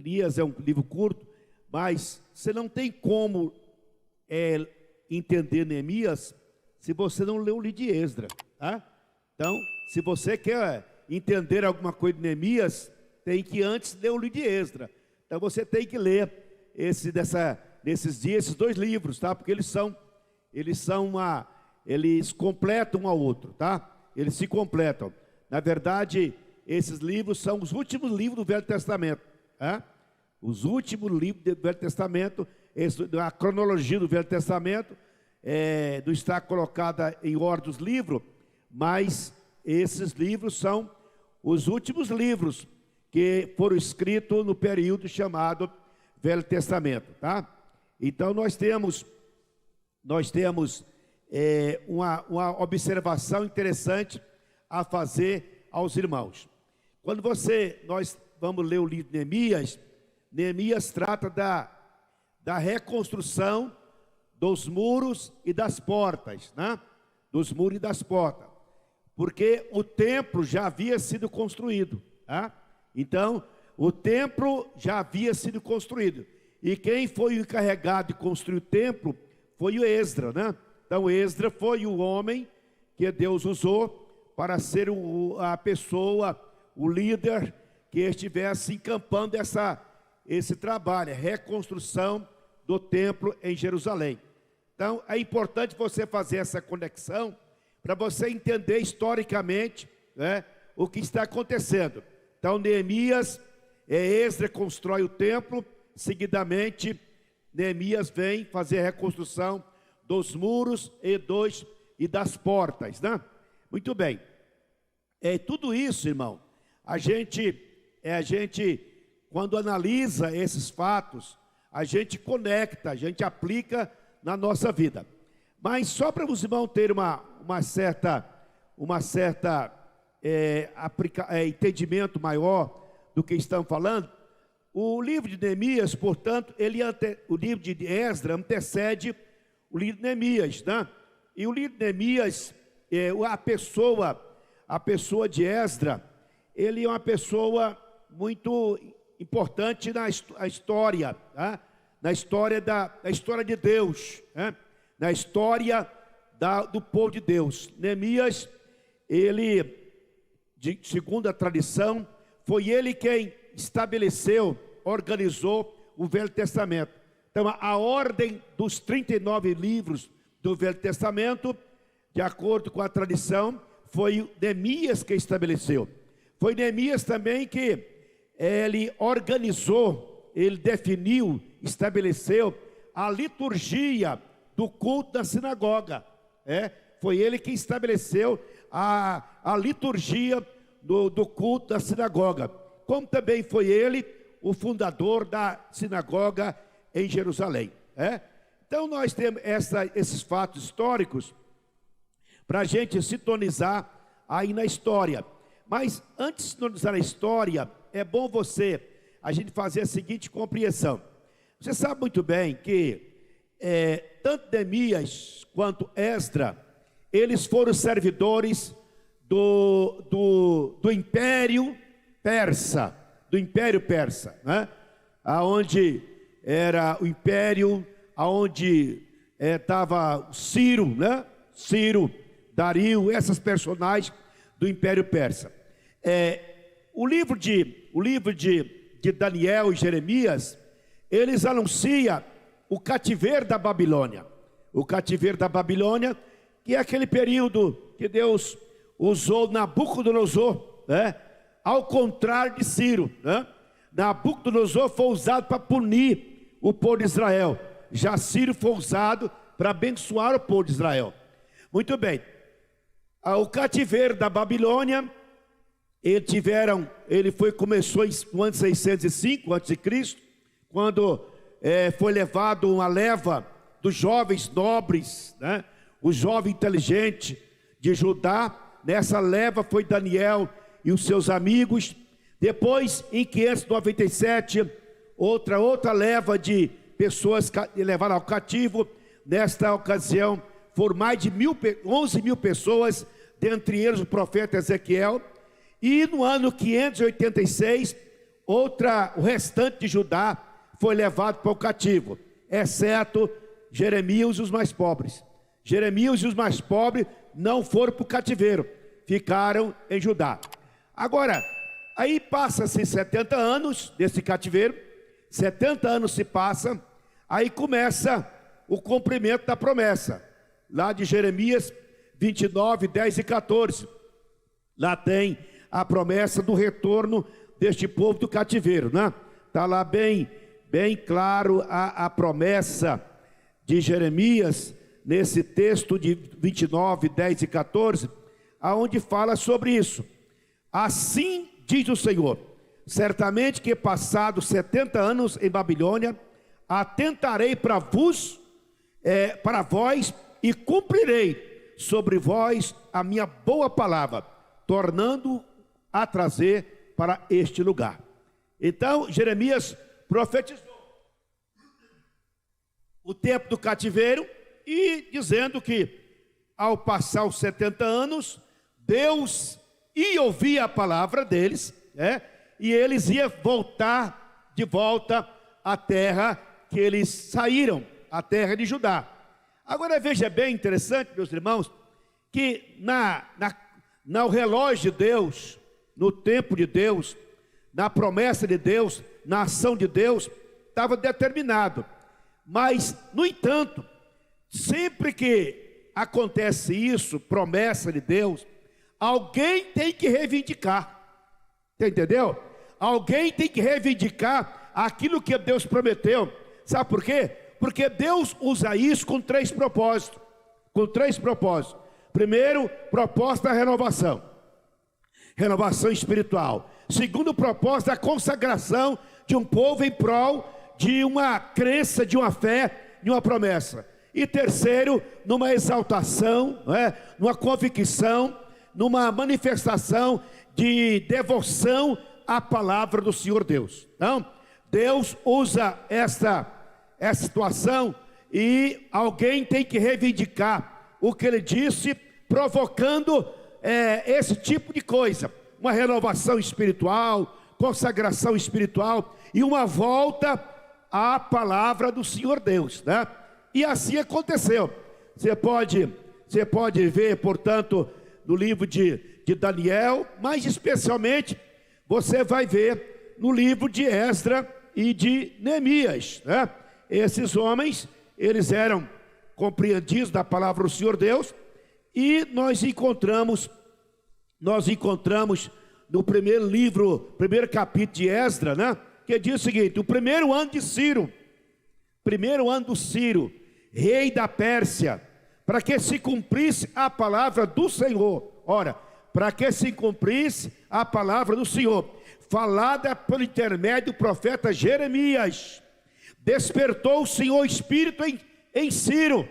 Neemias é um livro curto, mas você não tem como entender Neemias se você não leu o livro de Esdras, tá? Então, se você quer entender alguma coisa de Neemias, tem que antes ler o livro de Esdras. Então você tem que ler nesses dias esses dois livros, tá? Porque eles completam um ao outro, tá? Eles se completam. Na verdade, esses livros são os últimos livros do Velho Testamento, tá? Os últimos livros do Velho Testamento, a cronologia do Velho Testamento não está colocada em ordem dos livros, mas esses livros são os últimos livros que foram escritos no período chamado Velho Testamento, tá? Então nós temos uma observação interessante a fazer aos irmãos. Quando nós vamos ler o livro de Neemias, Neemias trata da reconstrução dos muros e das portas, né? Dos muros e das portas, porque o templo já havia sido construído, tá? Então, o templo já havia sido construído, e quem foi o encarregado de construir o templo foi o Esdras, né? Então, Esdras foi o homem que Deus usou para ser a pessoa, o líder que estivesse encampando esse trabalho, a reconstrução do templo em Jerusalém. Então, é importante você fazer essa conexão para você entender historicamente, né, o que está acontecendo. Então, Neemias, Esdras constrói o templo, seguidamente, Neemias vem fazer a reconstrução dos muros e das portas, né? Muito bem. Tudo isso, irmão, a gente, quando analisa esses fatos, a gente conecta, a gente aplica na nossa vida. Mas só para os irmãos terem uma certa entendimento maior do que estamos falando, o livro de Neemias, portanto, o livro de Esdras antecede o livro de Neemias, né? E o livro de Neemias, a pessoa de Esdras, ele é uma pessoa muito importante na história, né? Na história de Deus, né? Na história do povo de Deus. Neemias, segundo a tradição, foi ele quem estabeleceu, organizou o Velho Testamento. Então, a ordem dos 39 livros do Velho Testamento, de acordo com a tradição, foi Neemias que estabeleceu. Foi Neemias também que ele organizou, ele definiu, estabeleceu a liturgia do culto da sinagoga. Foi ele que estabeleceu a liturgia do culto da sinagoga. Como também foi ele o fundador da sinagoga em Jerusalém. Então nós temos esses fatos históricos para a gente sintonizar aí na história. Mas antes de sintonizar a história, é bom a gente fazer a seguinte compreensão. Você sabe muito bem que tanto Neemias quanto Esdras, eles foram servidores do Império Persa, né? Aonde era o império, aonde estava Ciro, né? Ciro, Dario, essas personagens do Império Persa. O livro de Daniel e Jeremias, eles anunciam o cativeiro da Babilônia. O cativeiro da Babilônia, que é aquele período que Deus usou Nabucodonosor, né? Ao contrário de Ciro, né? Nabucodonosor foi usado para punir o povo de Israel. Já Ciro foi usado para abençoar o povo de Israel. Muito bem. O cativeiro da Babilônia, começou no ano 605 a.C., quando foi levado uma leva dos jovens nobres, né? O jovem inteligente de Judá. Nessa leva foi Daniel e os seus amigos. Depois, em 597, outra leva de pessoas levaram ao cativo. Nesta ocasião, foram mais de 11 mil pessoas, dentre eles o profeta Ezequiel. E no ano 586, o restante de Judá foi levado para o cativo, exceto Jeremias e os mais pobres. Jeremias e os mais pobres não foram para o cativeiro, ficaram em Judá. Agora, aí passa-se 70 anos desse cativeiro, 70 anos se passa, aí começa o cumprimento da promessa, lá de Jeremias 29, 10 e 14. Lá tem a promessa do retorno deste povo do cativeiro, né? Está lá bem claro a promessa de Jeremias, nesse texto de 29, 10 e 14, aonde fala sobre isso. Assim diz o Senhor: certamente que passados 70 anos em Babilônia, atentarei para vós e cumprirei sobre vós a minha boa palavra, tornando a trazer para este lugar. Então Jeremias profetizou o tempo do cativeiro e dizendo que ao passar os 70 anos, Deus ia ouvir a palavra deles, e eles iam voltar de volta à terra que eles saíram, a terra de Judá. Agora veja bem interessante, meus irmãos, que no relógio de Deus, no tempo de Deus, na promessa de Deus, na ação de Deus, estava determinado. Mas, no entanto, sempre que acontece isso, promessa de Deus, alguém tem que reivindicar. Você entendeu? Alguém tem que reivindicar aquilo que Deus prometeu. Sabe por quê? Porque Deus usa isso com três propósitos. Com três propósitos. Primeiro, propósito da renovação. Renovação espiritual. Segundo, propósito da consagração de um povo em prol de uma crença, de uma fé, de uma promessa. E terceiro, numa exaltação, numa convicção, numa manifestação de devoção à palavra do Senhor Deus. Então, Deus usa essa situação e alguém tem que reivindicar o que ele disse, provocando esse tipo de coisa. Uma renovação espiritual, consagração espiritual e uma volta à palavra do Senhor Deus, né? E assim aconteceu. Você pode ver, portanto, no livro de Daniel, mas especialmente você vai ver no livro de Esdras e de Neemias, né? Esses homens, eles eram compreendidos da palavra do Senhor Deus, e nós encontramos no primeiro capítulo de Esdras, né? Que diz o seguinte: o primeiro ano de Ciro, rei da Pérsia, para que se cumprisse a palavra do Senhor. Ora, para que se cumprisse a palavra do Senhor, falada por intermédio do profeta Jeremias, despertou o Senhor espírito em Ciro,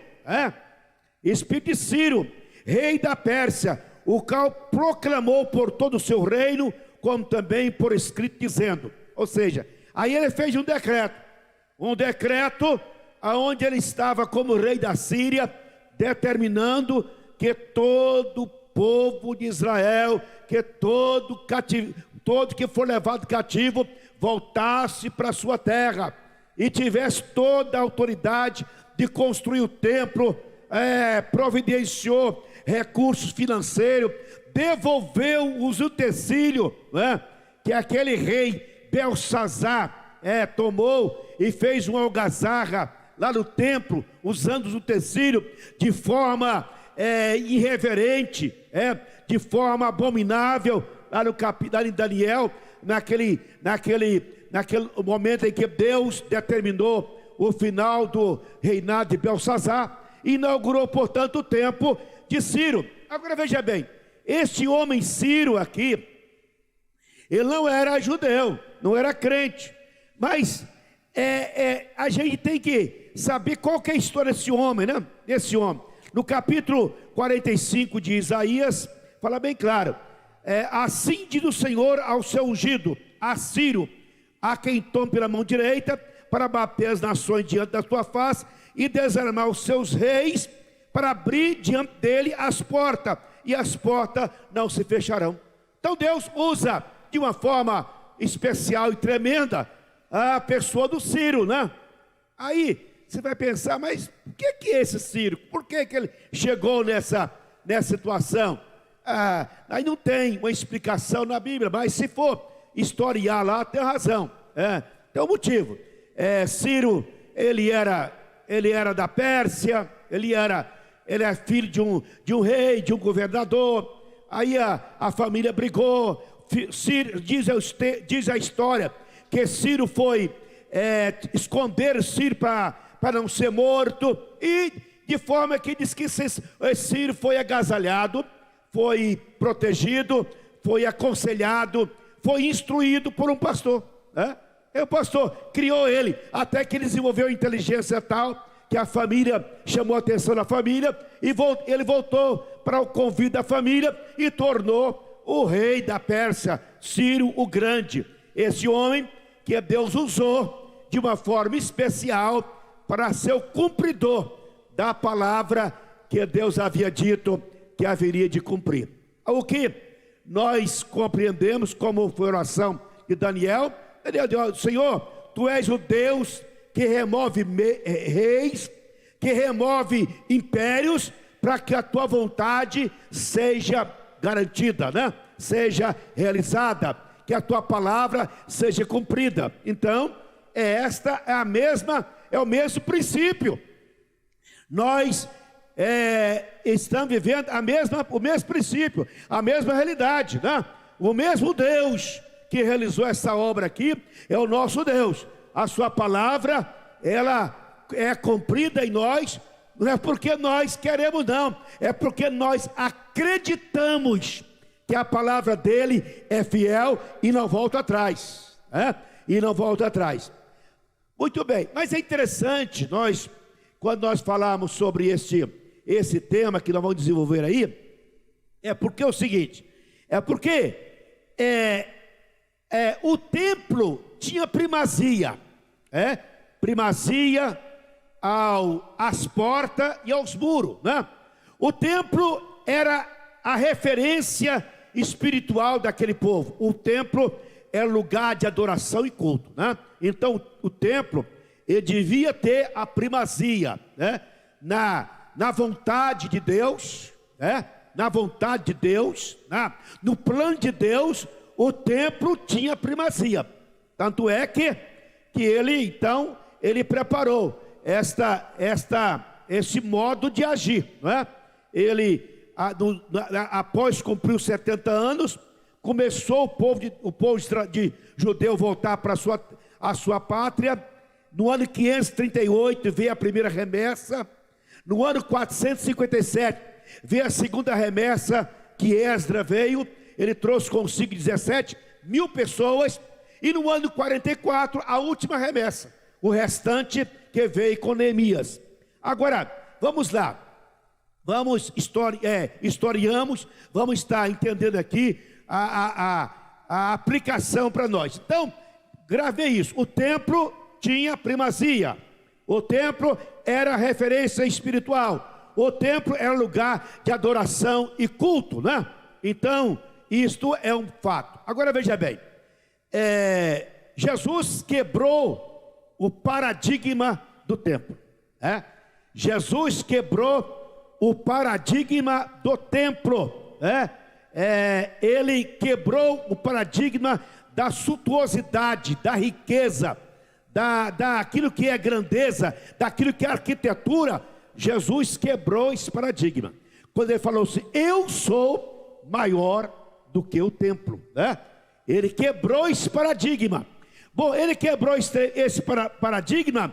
espírito de Ciro, rei da Pérsia, o qual proclamou por todo o seu reino, como também por escrito, dizendo. Ou seja, aí ele fez um decreto aonde ele estava como rei da Síria, determinando que todo o povo de Israel, que todo que for levado cativo, voltasse para sua terra e tivesse toda a autoridade de construir o templo, providenciou recursos financeiros, devolveu os utensílios, que aquele rei Belsazar tomou e fez uma algazarra lá no templo, usando os utensílios de forma irreverente, de forma abominável, lá no capítulo de Daniel, naquele momento em que Deus determinou o final do reinado de Belsazar, inaugurou, portanto, o tempo de Ciro. Agora veja bem, este homem Ciro aqui, ele não era judeu, não era crente, mas a gente tem que saber qual que é a história desse homem, né? Desse homem. No capítulo 45 de Isaías, fala bem claro: assim diz o Senhor ao seu ungido, a Ciro, a quem tome pela mão direita, para bater as nações diante da tua face, e desarmar os seus reis, para abrir diante dele as portas, e as portas não se fecharão. Então Deus usa de uma forma especial e tremenda a pessoa do Ciro, né? Aí você vai pensar, mas o que é esse Ciro? Por que ele chegou nessa situação? Aí não tem uma explicação na Bíblia, mas se for historiar lá, tem razão. Tem um motivo. Ciro, ele era da Pérsia, ele é filho de um rei, de um governador. Aí a família brigou. Ciro, diz a história que Ciro foi esconder Ciro para não ser morto, e de forma que diz que Ciro foi agasalhado, foi protegido, foi aconselhado, foi instruído por um pastor, né? O pastor criou ele, até que ele desenvolveu inteligência tal, que a família chamou a atenção da família, e ele voltou para o convite da família, e tornou o rei da Pérsia, Ciro o Grande. Esse homem que Deus usou de uma forma especial para ser o cumpridor da palavra que Deus havia dito que haveria de cumprir. O que nós compreendemos, como foi a oração de Daniel, ele disse: Senhor, Tu és o Deus que remove reis, que remove impérios, para que a Tua vontade seja garantida, né? Seja realizada, que a Tua palavra seja cumprida. Então, é o mesmo princípio. Nós estamos vivendo o mesmo princípio, a mesma realidade, né? O mesmo Deus que realizou essa obra aqui é o nosso Deus. A sua palavra, ela é cumprida em nós, não é porque nós queremos, não, é porque nós acreditamos que a palavra dele é fiel e não volta atrás, e não volta atrás. Muito bem, mas é interessante, quando nós falamos sobre esse tema que nós vamos desenvolver aí, é porque é o seguinte, o templo tinha primazia, primazia às portas e aos muros, né? O templo era a referência espiritual daquele povo. O templo é lugar de adoração e culto, né? Então o templo, ele devia ter a primazia, né? Na vontade de Deus, né? Na vontade de Deus, né? No plano de Deus, o templo tinha primazia. Tanto é que ele preparou esse modo de agir, né? Após cumprir os 70 anos, começou o povo de judeu voltar para a sua pátria. No ano 538 veio a primeira remessa. No ano 457 veio a segunda remessa, que Esdra veio. Ele trouxe consigo 17 mil pessoas. E no ano 44 a última remessa, o restante que veio com Neemias. Agora, vamos lá. Historiamos, vamos estar entendendo aqui a aplicação para nós. Então, gravei isso. O templo tinha primazia. O templo era referência espiritual. O templo era lugar de adoração e culto, né? Então, isto é um fato. Agora veja bem, Jesus quebrou o paradigma do templo, Jesus quebrou o paradigma do templo, ele quebrou o paradigma da suntuosidade, da riqueza, daquilo que é grandeza, daquilo que é arquitetura. Jesus quebrou esse paradigma, quando ele falou assim: eu sou maior do que o templo, Ele quebrou esse paradigma. Bom, ele quebrou esse paradigma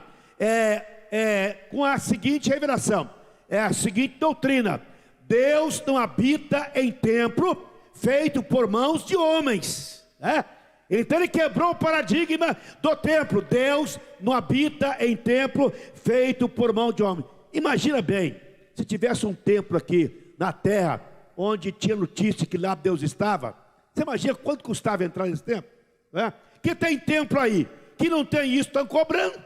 com a seguinte revelação, a seguinte doutrina: Deus não habita em templo feito por mãos de homens, Então ele quebrou o paradigma do templo. Deus não habita em templo feito por mão de homem. Imagina bem, se tivesse um templo aqui na terra, onde tinha notícia que lá Deus estava. Você imagina quanto custava entrar nesse templo? Que tem templo aí que não tem isso, estão cobrando.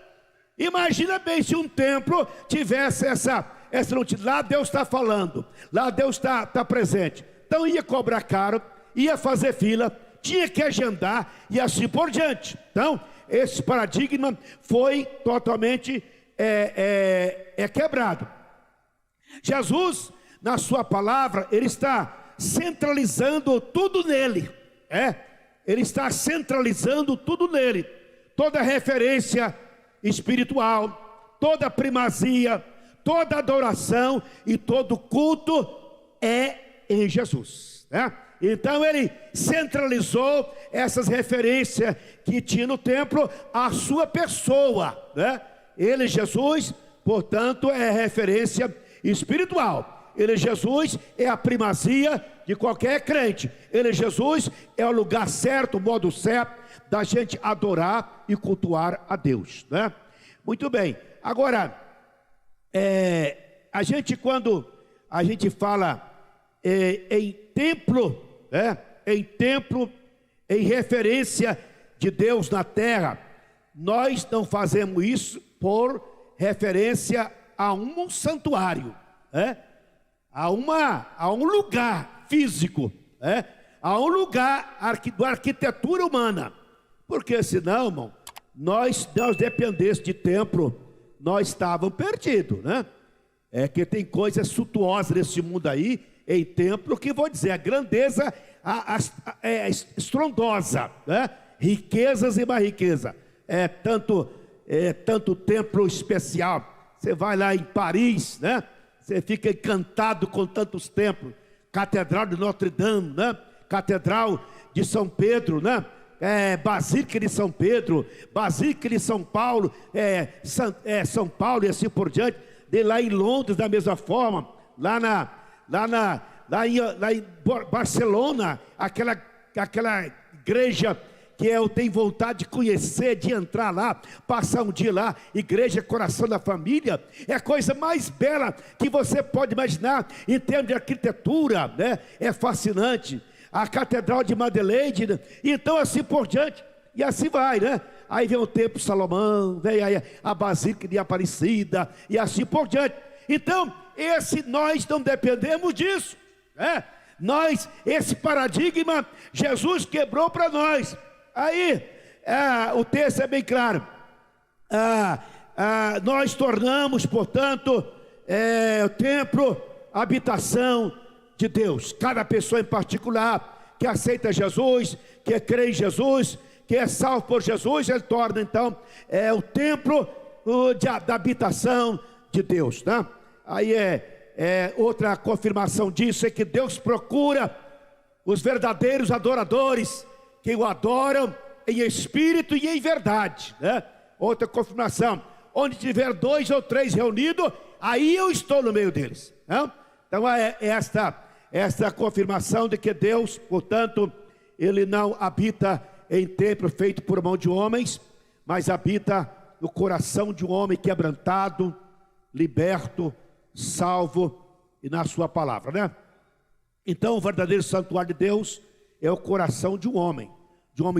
Imagina bem se um templo tivesse essa notícia. Lá Deus está falando, lá Deus está presente. Então ia cobrar caro, ia fazer fila, tinha que agendar e assim por diante. Então, esse paradigma foi totalmente quebrado. Jesus, na sua palavra, ele está centralizando tudo nele. Ele está centralizando tudo nele. Toda referência espiritual, toda primazia, toda adoração e todo culto é em Jesus, né? Então ele centralizou essas referências que tinha no templo, a sua pessoa, né? Ele, Jesus, portanto, é referência espiritual. Ele, Jesus, é a primazia de qualquer crente. Ele, Jesus, é o lugar certo, o modo certo da gente adorar e cultuar a Deus, né? Muito bem. Agora, a gente, quando a gente fala em templo, em referência de Deus na terra, nós não fazemos isso por referência a um santuário, a um lugar físico, a um lugar da arquitetura humana, porque senão, irmão, nós dependêssemos de templo, nós estávamos perdidos, né? É que tem coisas suntuosas nesse mundo aí, em templo, que vou dizer, a grandeza é estrondosa, né? Riquezas e mais riqueza. Tanto templo especial. Você vai lá em Paris, né? Você fica encantado com tantos templos. Catedral de Notre Dame, né? Catedral de São Pedro, né? Basílica de São Pedro, Basílica de São Paulo, São Paulo e assim por diante. De lá em Londres, da mesma forma, lá em Barcelona, aquela igreja que eu tenho vontade de conhecer, de entrar lá, passar um dia lá, igreja Coração da Família, é a coisa mais bela que você pode imaginar, em termos de arquitetura, né? É fascinante. A Catedral de Madeleine, né? Então assim por diante, e assim vai, né? Aí vem o Templo de Salomão, vem aí a Basílica de Aparecida, e assim por diante. Então, nós não dependemos disso, né? Esse paradigma, Jesus quebrou para nós. Aí, o texto é bem claro. Nós tornamos, portanto, o templo, a habitação de Deus. Cada pessoa em particular que aceita Jesus, que crê em Jesus, que é salvo por Jesus, ele torna então o templo da habitação de Deus, né? Aí outra confirmação disso é que Deus procura os verdadeiros adoradores que o adoram em espírito e em verdade, né? Outra confirmação: onde tiver 2 ou 3 reunidos, aí eu estou no meio deles, né? Então esta confirmação de que Deus, portanto, ele não habita em templo feito por mão de homens, mas habita no coração de um homem quebrantado, liberto, salvo e na sua palavra, né? Então o verdadeiro santuário de Deus é o coração de um homem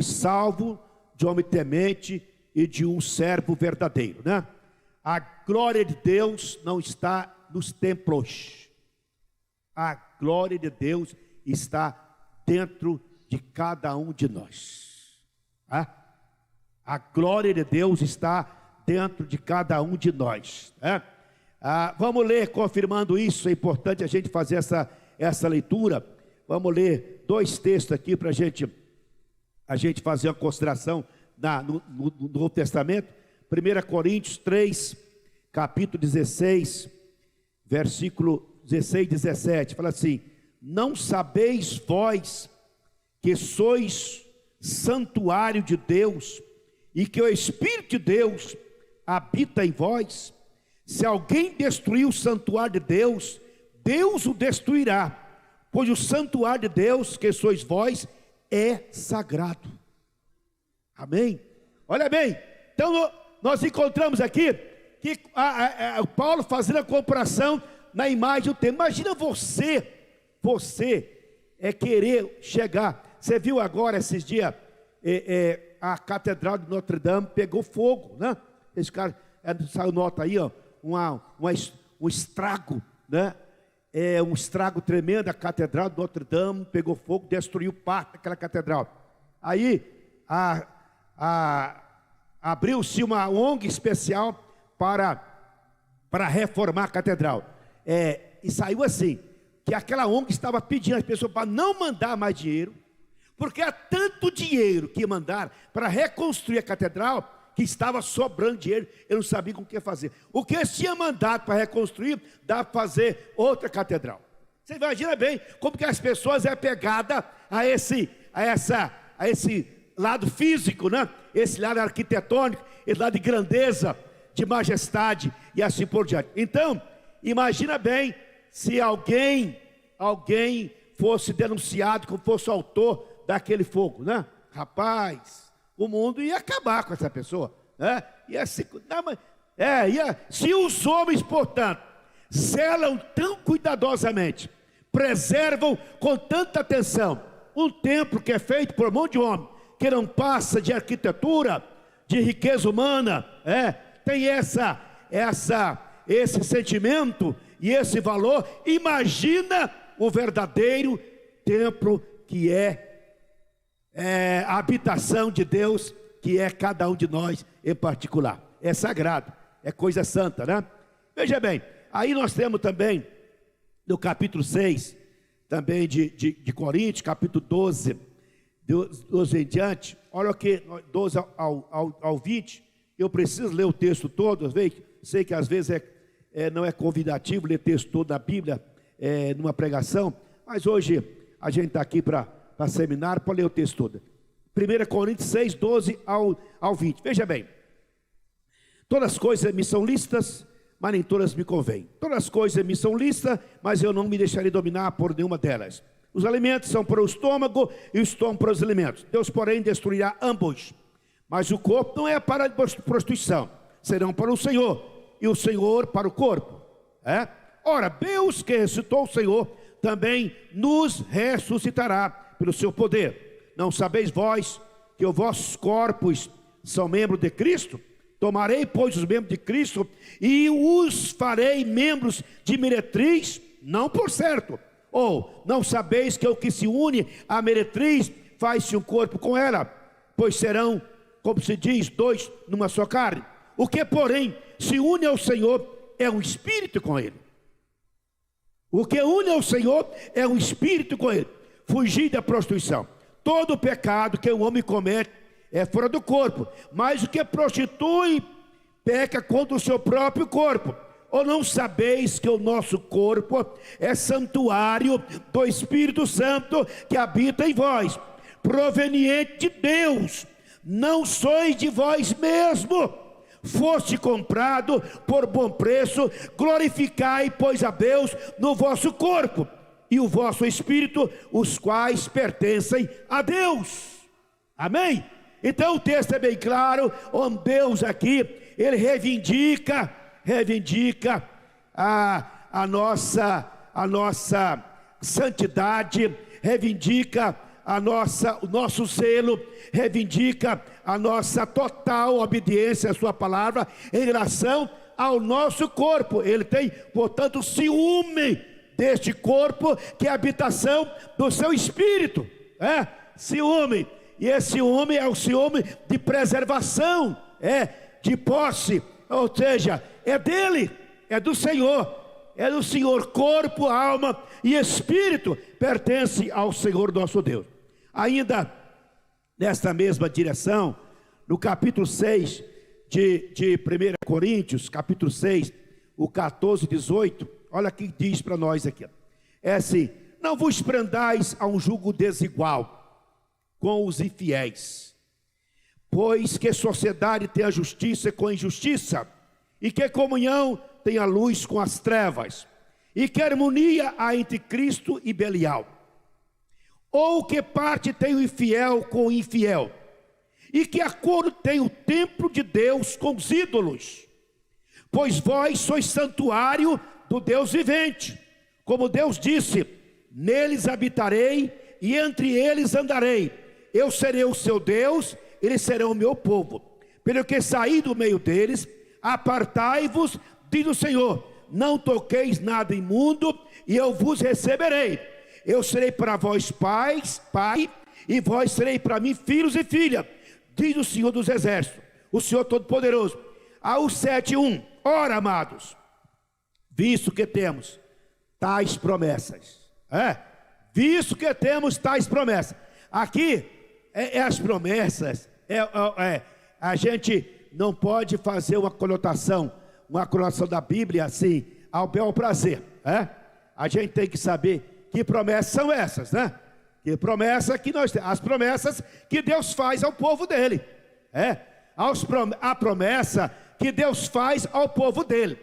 salvo, de um homem temente e de um servo verdadeiro, né? A glória de Deus não está nos templos. A glória de Deus está dentro de cada um de nós. A glória de Deus está dentro de cada um de nós, né? Vamos ler, confirmando isso. É importante a gente fazer essa leitura. Vamos ler 2 textos aqui para a gente fazer uma consideração no Novo Testamento. 1 Coríntios 3, capítulo 16, versículo 16 e 17, fala assim: não sabeis vós que sois santuário de Deus e que o Espírito de Deus habita em vós? Se alguém destruir o santuário de Deus, Deus o destruirá, pois o santuário de Deus, que sois vós, é sagrado. Amém? Olha bem, então nós encontramos aqui que o Paulo fazendo a comparação na imagem do templo. Imagina você querer chegar. Você viu agora esses dias a Catedral de Notre Dame pegou fogo, né? Esse cara saiu nota aí, ó, um estrago, né? Um estrago tremendo. A Catedral de Notre Dame pegou fogo, destruiu parte daquela catedral. Aí abriu-se uma ONG especial para reformar a catedral. E saiu assim, que aquela ONG estava pedindo às pessoas para não mandar mais dinheiro, porque há tanto dinheiro que mandar para reconstruir a catedral, que estava sobrando dinheiro, eu não sabia com o que fazer. O que eles tinham mandado para reconstruir, dá para fazer outra catedral. Você imagina bem como que as pessoas é pegada a esse lado físico, né? Esse lado arquitetônico, esse lado de grandeza, de majestade e assim por diante. Então, imagina bem se alguém fosse denunciado como fosse o autor daquele fogo, né? Rapaz, o mundo ia acabar com essa pessoa, né? Se os homens, portanto, zelam tão cuidadosamente, preservam com tanta atenção um templo que é feito por mão de homem, que não passa de arquitetura, de riqueza humana, tem esse sentimento e esse valor, imagina o verdadeiro templo que é a habitação de Deus, que é cada um de nós em particular. É sagrado, é coisa santa, né? Veja bem, aí nós temos também, no capítulo 6, também de Coríntios, capítulo 12 em diante, olha aqui, 12 ao 20, eu preciso ler o texto todo, sei que às vezes não é convidativo ler texto todo da Bíblia, numa pregação, mas hoje a gente está aqui para seminário, para ler o texto todo. 1 Coríntios 6, 12 ao 20, veja bem, todas as coisas me são lícitas, mas nem todas me convêm. Todas as coisas me são lícitas, mas eu não me deixarei dominar por nenhuma delas. Os alimentos são para o estômago e o estômago para os alimentos. Deus, porém, destruirá ambos. Mas o corpo não é para a prostituição, serão para o Senhor, e o Senhor para o corpo. Ora, Deus que ressuscitou o Senhor, também nos ressuscitará pelo seu poder. Não sabeis vós que os vossos corpos são membros de Cristo? Tomarei, pois, os membros de Cristo e os farei membros de meretriz, não por certo. Ou, não sabeis que o que se une à meretriz faz-se um corpo com ela? Pois serão, como se diz, dois numa só carne. O que, porém, se une ao Senhor é um espírito com ele. O que une ao Senhor é um espírito com ele. Fugir da prostituição. Todo pecado que o homem comete é fora do corpo, mas o que prostitui peca contra o seu próprio corpo. Ou não sabeis que o nosso corpo é santuário do Espírito Santo que habita em vós, proveniente de Deus, não sois de vós mesmo, foste comprado por bom preço, glorificai, pois, a Deus no vosso corpo e o vosso espírito, os quais pertencem a Deus. Amém? Então o texto é bem claro, onde Deus aqui, ele reivindica a nossa santidade, reivindica o nosso zelo, reivindica a nossa total obediência à sua palavra em relação ao nosso corpo. Ele tem, portanto, ciúme deste corpo que é a habitação do seu espírito, ciúme. E esse ciúme é o ciúme de preservação, de posse, ou seja, é dele, é do Senhor, corpo, alma e espírito pertence ao Senhor nosso Deus. Ainda nesta mesma direção, no capítulo 6 de 1 Coríntios, capítulo 6, o 14 e 18, olha o que diz para nós aqui, assim: não vos prendais a um jugo desigual com os infiéis, pois que sociedade tem a justiça com a injustiça, e que comunhão tem a luz com as trevas, e que harmonia há entre Cristo e Belial? Ou que parte tem o infiel com o infiel? E que acordo tem o templo de Deus com os ídolos? Pois vós sois santuário do Deus vivente, como Deus disse: neles habitarei e entre eles andarei. Eu serei o seu Deus, eles serão o meu povo. Pelo que saí do meio deles, apartai-vos, diz o Senhor, não toqueis nada imundo, e eu vos receberei. Eu serei para vós pai, e vós serei para mim filhos e filhas, diz o Senhor dos Exércitos, o Senhor Todo-Poderoso. Ao 7:1, ora, amados, visto que temos tais promessas, visto que temos tais promessas, aqui as promessas, a gente não pode fazer uma conotação da Bíblia assim, ao bel prazer, a gente tem que saber que promessas são essas, que promessa que nós temos, as promessas que Deus faz ao povo dele, a promessa que Deus faz ao povo dele,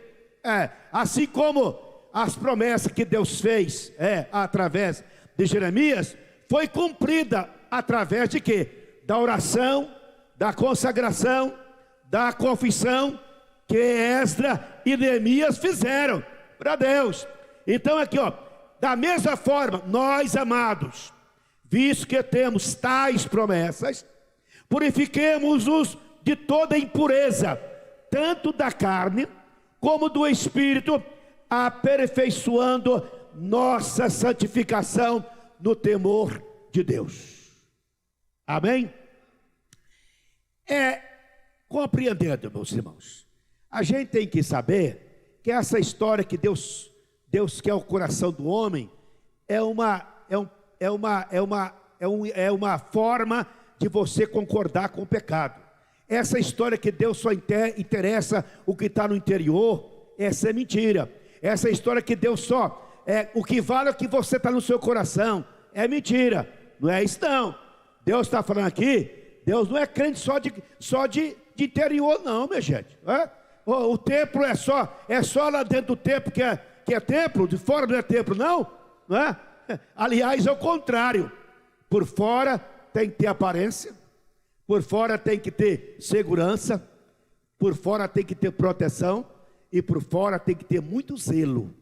assim como as promessas que Deus fez, através de Jeremias, foi cumprida através de quê? Da oração, da consagração, da confissão que Esdras e Neemias fizeram para Deus. Então aqui, da mesma forma, nós, amados, visto que temos tais promessas, purifiquemos-nos de toda impureza, tanto da carne como do espírito, aperfeiçoando nossa santificação no temor de Deus. Amém? Compreendendo, meus irmãos, a gente tem que saber que essa história que Deus quer o coração do homem é uma forma de você concordar com o pecado. Essa história que Deus só interessa o que está no interior, essa é mentira. Essa história que Deus só o que vale é o que você está no seu coração, é mentira. Não é isso não. Deus está falando aqui, Deus não é crente só de interior não, minha gente. O templo é só lá dentro do templo que é templo, de fora não é templo não, aliás é o contrário. Por fora tem que ter aparência, por fora tem que ter segurança, por fora tem que ter proteção, e por fora tem que ter muito zelo,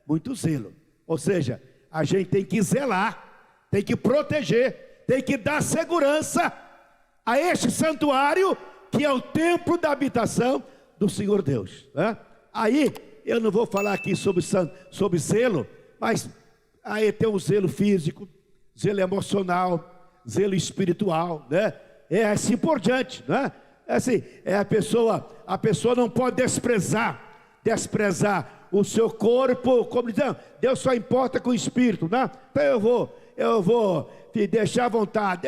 muito zelo. Ou seja, a gente tem que zelar, tem que proteger, tem que dar segurança a este santuário que é o templo da habitação do Senhor Deus. Aí eu não vou falar aqui sobre zelo, mas aí tem o zelo físico, zelo emocional, zelo espiritual, assim por diante, assim, a pessoa não pode desprezar o seu corpo, como dizendo, Deus só importa com o espírito, então eu vou te deixar à vontade,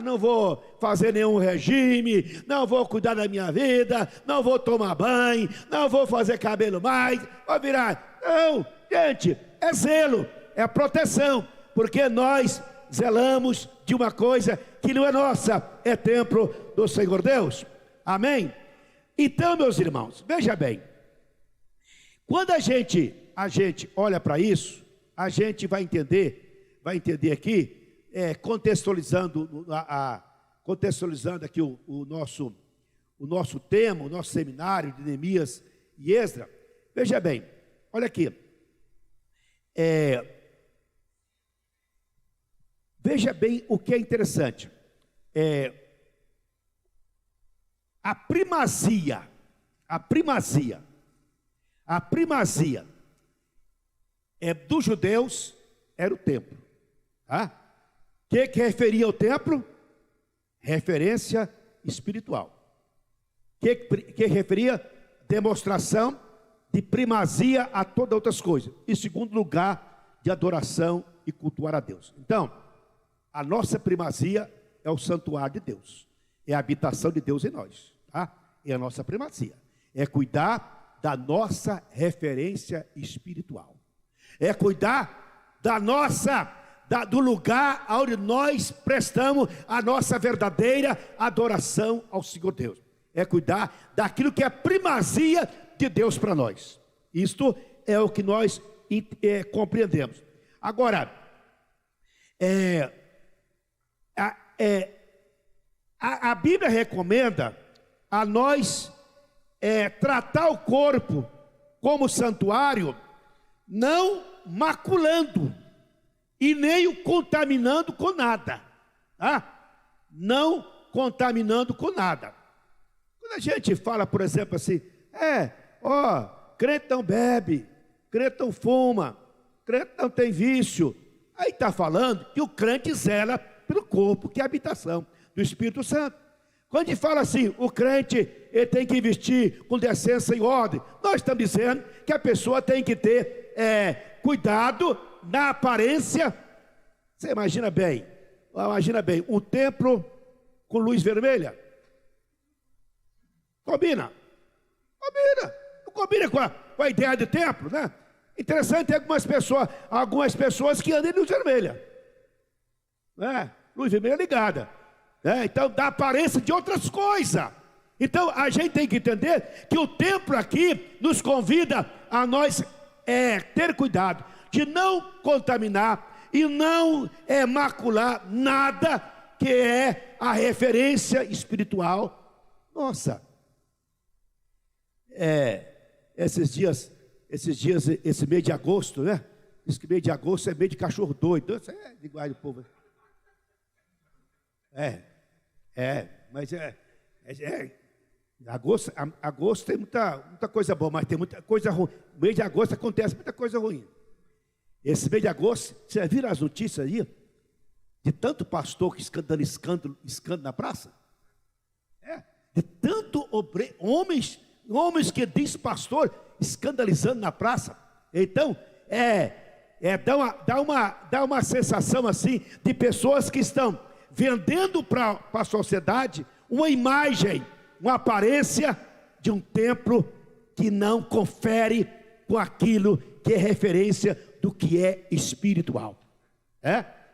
não vou fazer nenhum regime, não vou cuidar da minha vida, não vou tomar banho, não vou fazer cabelo mais, vou virar. Não, gente, é zelo, é proteção, porque nós zelamos de uma coisa que não é nossa, é templo do Senhor Deus. Amém? Então, meus irmãos, veja bem, quando a gente olha para isso, a gente vai entender aqui, contextualizando aqui o nosso tema, o nosso seminário de Neemias e Esdras. Veja bem, olha aqui, veja bem o que é interessante, a primazia dos judeus era o templo, que referia ao templo? Referência espiritual. Que referia? Demonstração de primazia a todas outras coisas. E segundo lugar, de adoração e cultuar a Deus. Então, a nossa primazia é o santuário de Deus. É a habitação de Deus em nós. É a nossa primazia. É cuidar da nossa referência espiritual. É cuidar do lugar onde nós prestamos a nossa verdadeira adoração ao Senhor Deus. É cuidar daquilo que é primazia de Deus para nós. Isto é o que nós compreendemos. Agora, a Bíblia recomenda a nós tratar o corpo como santuário, não maculando e nem o contaminando com nada, não contaminando com nada. Quando a gente fala, por exemplo, assim, crente não bebe, crente não fuma, crente não tem vício, Aí está falando que o crente zela pelo corpo, que é a habitação do Espírito Santo. Quando a gente fala assim, o crente ele tem que vestir com decência e ordem, nós estamos dizendo que a pessoa tem que ter cuidado na aparência. Você imagina bem, um templo com luz vermelha. Combina? Combina. Não combina com a ideia de templo, né? Interessante, tem algumas pessoas que andam em luz vermelha. Luz vermelha ligada. Então dá aparência de outras coisas. Então a gente tem que entender que o templo aqui nos convida a nós ter cuidado de não contaminar e não macular nada que é a referência espiritual nossa. Esse mês de agosto, né? Diz que mês de agosto é mês de cachorro doido. Isso é linguagem do povo. Mas agosto tem muita coisa boa, mas tem muita coisa ruim. No mês de agosto acontece muita coisa ruim. Esse mês de agosto, você viram as notícias aí? De tanto pastor que dando escândalo na praça? De tanto homens que diz pastor escandalizando na praça. Então, dá uma sensação assim de pessoas que estão vendendo para a sociedade uma imagem, uma aparência de um templo que não confere com aquilo que é referência do que é espiritual.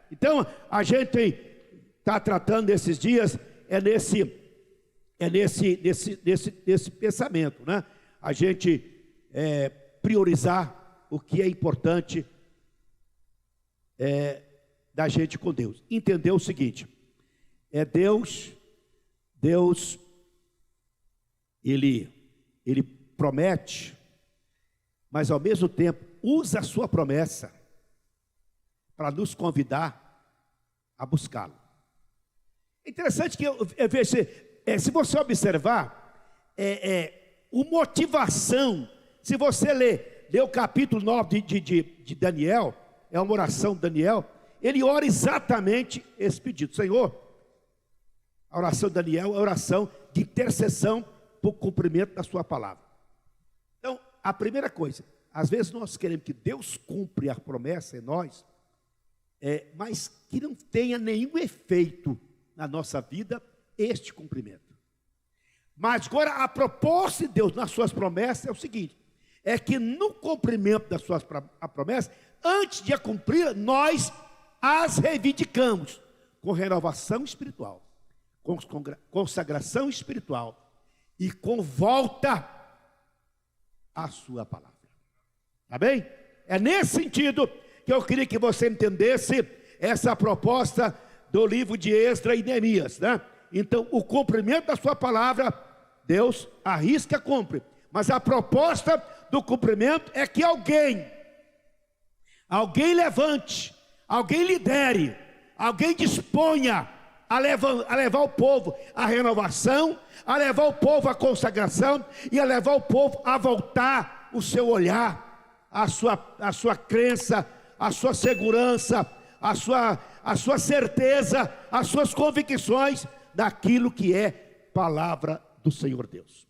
Então, a gente está tratando esses dias nesse pensamento, né? A gente priorizar o que é importante da gente com Deus. Entender o seguinte: Deus, ele promete, mas ao mesmo tempo usa a sua promessa para nos convidar a buscá-lo. É interessante que se você observar, motivação, se você ler o capítulo 9 de Daniel, é uma oração de Daniel, ele ora exatamente esse pedido. Senhor, a oração de Daniel é a oração de intercessão para o cumprimento da sua palavra. Então, a primeira coisa, às vezes nós queremos que Deus cumpra a promessa em nós, mas que não tenha nenhum efeito na nossa vida este cumprimento. Mas agora a proposta de Deus nas suas promessas é o seguinte: é que no cumprimento das suas promessas, antes de a cumprir, nós as reivindicamos com renovação espiritual, com consagração espiritual e com volta à sua palavra. Tá bem? É nesse sentido que eu queria que você entendesse essa proposta do livro de Esdras e Neemias, né? Então, o cumprimento da sua palavra, Deus arrisca, cumpre. Mas a proposta do cumprimento é que alguém levante, alguém lidere, alguém disponha a levar o povo à renovação, a levar o povo à consagração e a levar o povo a voltar o seu olhar, a sua crença, a sua segurança, a sua certeza, as suas convicções daquilo que é palavra do Senhor Deus.